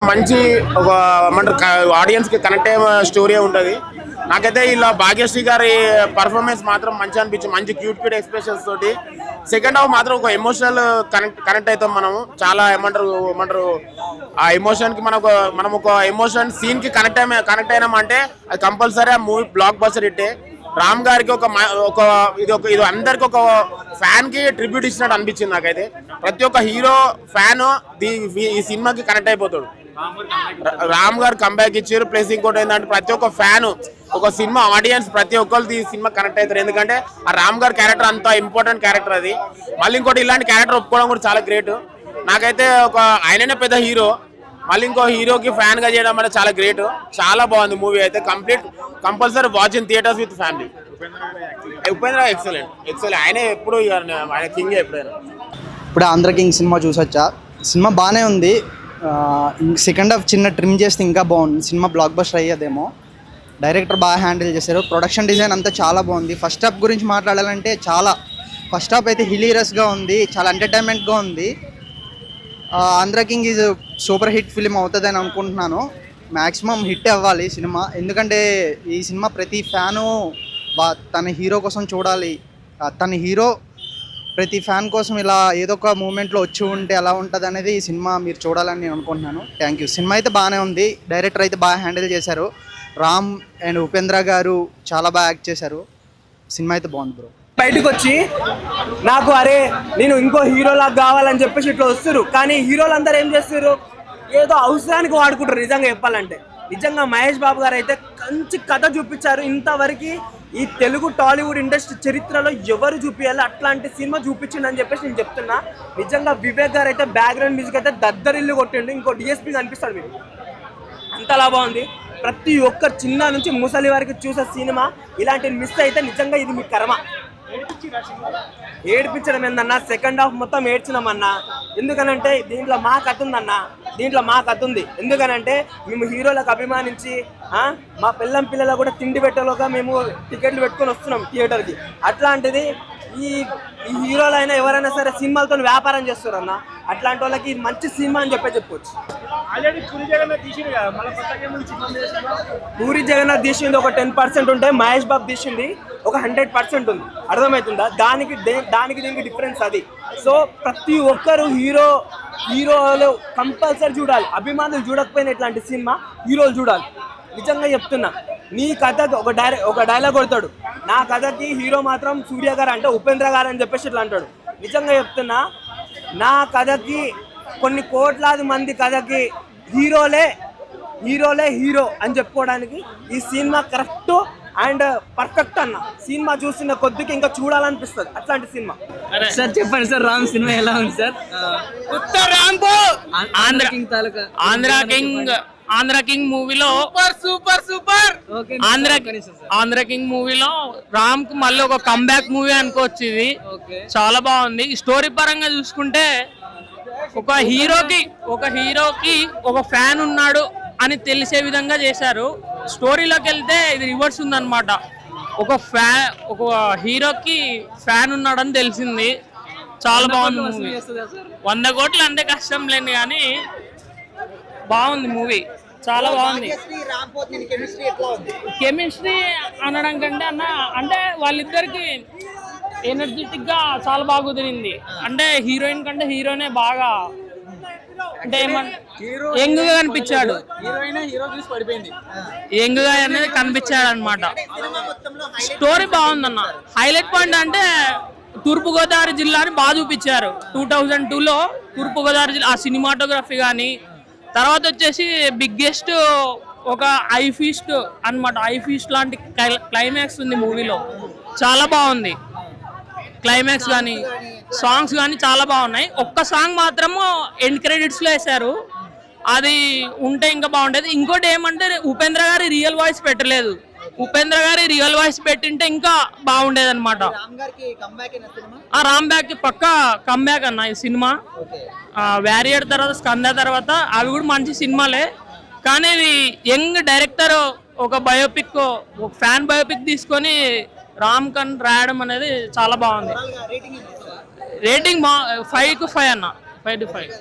మంచి ఒక ఆడియన్స్ కి కనెక్ట్ అయ్యే స్టోరీ ఉంటుంది. నాకైతే ఇలా భాగ్యశ్రీ గారి పర్ఫార్మెన్స్ మాత్రం మంచి అనిపించింది. మంచి క్యూట్ ఎక్స్ప్రెషన్స్ తోటి సెకండ్ హాఫ్ మాత్రం ఒక ఎమోషనల్ కనెక్ట్ అవుతాం మనము. చాలా ఏమంటారు ఆ ఎమోషన్ కి మనం ఒక ఎమోషన్ సీన్ కి కనెక్ట్ అయినామంటే అది కంపల్సరీ ఆ మూవీ బ్లాక్ బస్టర్ హిట్టే. రామ్ గారికి ఇది అందరికి ఒక ఫ్యాన్ కి ట్రిబ్యూట్ ఇచ్చినట్టు అనిపించింది నాకైతే. ప్రతి ఒక్క హీరో ఫ్యాన్ ఈ సినిమాకి కనెక్ట్ అయిపోతాడు. రామ్ గారు కంబ్యాక్ ఇచ్చారు. ప్లస్ ఇంకోటి ఏంటంటే ప్రతి ఒక్క ఫ్యాన్ ఒక సినిమా ఆడియన్స్ ప్రతి ఒక్కరికి ఈ సినిమా కనెక్ట్ అవుతారు. ఎందుకంటే ఆ రామ్ గారి క్యారెక్టర్ అంత ఇంపార్టెంట్ క్యారెక్టర్ అది. మళ్ళీ ఇంకోటి ఇలాంటి క్యారెక్టర్ ఒప్పుకోవడం కూడా చాలా గ్రేట్. నాకైతే ఆయననే పెద్ద హీరో, మళ్ళీ ఇంకో హీరోకి ఫ్యాన్ గా చేయడం అనేది చాలా గ్రేట్. చాలా బాగుంది మూవీ అయితే. Compulsory watch in theatres with family. Upendra excellent. ఆయనే ఎప్పుడు ఆయన కింగ్ ఎప్పుడైనా. ఇప్పుడు ఆంధ్ర కింగ్ సినిమా చూసొచ్చా. సినిమా బాగానే ఉంది. సెకండ్ హాఫ్ చిన్న ట్రిమ్ చేస్తే ఇంకా బాగుంది. సినిమా బ్లాక్ బస్టర్ అయ్యేదేమో. డైరెక్టర్ బాగా హ్యాండిల్ చేశారు. ప్రొడక్షన్ డిజైన్ అంతా చాలా బాగుంది. ఫస్ట్ హాఫ్ గురించి మాట్లాడాలంటే ఫస్ట్ హాఫ్ అయితే హిలీరియస్గా ఉంది. చాలా ఎంటర్టైన్మెంట్గా ఉంది. Andhra king is super hit film అవుతుందని అనుకుంటున్నాను. మ్యాక్సిమం హిట్ అవ్వాలి సినిమా. ఎందుకంటే ఈ సినిమా ప్రతి ఫ్యాను తన హీరో కోసం చూడాలి. తన హీరో ప్రతి ఫ్యాన్ కోసం ఇలా ఏదో ఒక మూమెంట్లో వచ్చి ఉంటే ఎలా ఉంటుంది అనేది ఈ సినిమా మీరు చూడాలని నేను అనుకుంటున్నాను. Thank you. సినిమా అయితే బాగానే ఉంది. డైరెక్టర్ అయితే బాగా హ్యాండిల్ చేశారు. రామ్ అండ్ ఉపేంద్ర గారు చాలా బాగా యాక్ట్ చేశారు. సినిమా అయితే బాగుంది బ్రో. బయటకు వచ్చి నాకు నేను ఇంకో హీరోలాగా కావాలని చెప్పేసి ఇట్లా వస్తారు. కానీ హీరోలు అందరూ ఏం చేస్తారు, ఏదో అవసరానికి వాడుకుంటారు. నిజంగా చెప్పాలంటే నిజంగా మహేష్ బాబు గారు అయితే మంచి కథ చూపించారు. ఇంతవరకు ఈ తెలుగు టాలీవుడ్ ఇండస్ట్రీ చరిత్రలో ఎవరు చూపించాలి అట్లాంటి సినిమా చూపించిందని చెప్పేసి నేను చెప్తున్నా. నిజంగా వివేక్ గారు అయితే బ్యాక్గ్రౌండ్ మ్యూజిక్ అయితే దద్దరిల్లు కొట్టిండు. ఇంకో డిఎస్పీ కనిపిస్తాడు మీరు, అంతలా బాగుంది. ప్రతి ఒక్కరు చిన్న నుంచి ముసలి వరకు చూసే సినిమా. ఇలాంటి మిస్ అయితే నిజంగా ఇది మీ కర్మ. ఏడిపించడం ఏందన్నా, సెకండ్ హాఫ్ మొత్తం ఏడ్చినామన్నా. ఎందుకనంటే దీంట్లో మా కథ ఉంది. ఎందుకనంటే మేము హీరోలకు అభిమానించి మా పిల్లల కూడా తిండి పెట్టలోగా మేము టికెట్లు పెట్టుకొని వస్తున్నాం థియేటర్కి. అట్లాంటిది ఈ హీరోలైనా ఎవరైనా సరే సినిమాలతో వ్యాపారం చేస్తారన్న. అట్లాంటి వాళ్ళకి ఇది మంచి సినిమా అని చెప్పొచ్చు. పూరి జగన్నాథ్ తీసింది ఒక 10% ఉంటే మహేష్ బాబు తీసింది ఒక 100% ఉంది. అర్థమవుతుందా? దానికి దీనికి డిఫరెన్స్ అది. సో ప్రతి ఒక్కరు హీరోలు కంపల్సరీ చూడాలి. అభిమానులు చూడకపోయినా ఇట్లాంటి సినిమా హీరోలు చూడాలి. నిజంగా చెప్తున్నా. నీ కథకి ఒక డైలాగ్ కొడతాడు, నా కథకి హీరో మాత్రం సూర్య గారు అంటే ఉపేంద్ర గారు అని చెప్పేసి ఇట్లా అంటాడు. నిజంగా చెప్తున్నా, నా కథకి కొన్ని కోట్లాది మంది కథకి హీరోలే హీరో అని చెప్పుకోవడానికి ఈ సినిమా కరెక్ట్ అండ్ పర్ఫెక్ట్ అన్న. సినిమా చూసిన కొద్దికి ఇంకా చూడాలనిపిస్తుంది అట్లాంటి సినిమా. సార్ చెప్పండి సార్, రామ్ సినిమా ఎలా ఉంది సార్? ఆంధ్ర కింగ్ మూవీలో సూపర్ ఆంధ్ర కింగ్ మూవీలో రామ్ కు మళ్ళీ ఒక కంబ్యాక్ మూవీ అనుకోవచ్చు. ఇది చాలా బాగుంది. స్టోరీ పరంగా చూసుకుంటే ఒక హీరోకి ఒక ఫ్యాన్ ఉన్నాడు అని తెలిసే విధంగా చేశారు. స్టోరీలోకి వెళ్తే ఇది రివర్స్ ఉందన్నమాట. ఒక హీరోకి ఫ్యాన్ ఉన్నాడని తెలిసింది. చాలా బాగుంది మూవీ. 100 కోట్లు అంటే కష్టం లేని కానీ బాగుంది మూవీ. చాలా బాగుంది. కెమిస్ట్రీ అనడం కంటే అంటే వాళ్ళిద్దరికి ఎనర్జెటిక్ గా చాలా బాగా కుదిరింది. అంటే హీరోయిన్ కంటే హీరోనే బాగా అంటే యంగ్ గా కనిపించాడు. యంగ్ గా అనేది కనిపించాడు అనమాట. స్టోరీ బాగుందన్న. హైలైట్ పాయింట్ అంటే తూర్పుగోదావరి జిల్లాని బాగా చూపించారు. 2002లో తూర్పుగోదావరి జిల్లా ఆ సినిమాటోగ్రఫీ కానీ, తర్వాత వచ్చేసి బిగ్గెస్ట్ ఒక ఐ ఫీస్ట్ అనమాట. ఐ ఫీస్ట్ లాంటి క్లైమాక్స్ ఉంది మూవీలో. చాలా బాగుంది. క్లైమాక్స్ కానీ సాంగ్స్ కానీ చాలా బాగున్నాయి. ఒక్క సాంగ్ మాత్రము ఎండ్ క్రెడిట్స్లో వేశారు. అది ఉంటే ఇంకా బాగుండేది. ఇంకోటి ఏమంటే ఉపేంద్ర గారి రియల్ వాయిస్ పెట్టలేదు. ఉపేంద్ర గారి రియల్ వాయిస్ పెట్టింటే ఇంకా బాగుండేది అనమాట. రామ్ బ్యాక్ పక్కా కమ్బ్యాక్ అన్న ఈ సినిమా. వ్యారియర్ తర్వాత స్కంద తర్వాత అవి కూడా మంచి సినిమాలే. కానీ యంగ్ డైరెక్టర్ ఒక ఫ్యాన్ బయోపిక్ తీసుకొని రామ్ కన్ రాయడం అనేది చాలా బాగుంది. రేటింగ్ 5 to 5 అన్న. 5 to 5.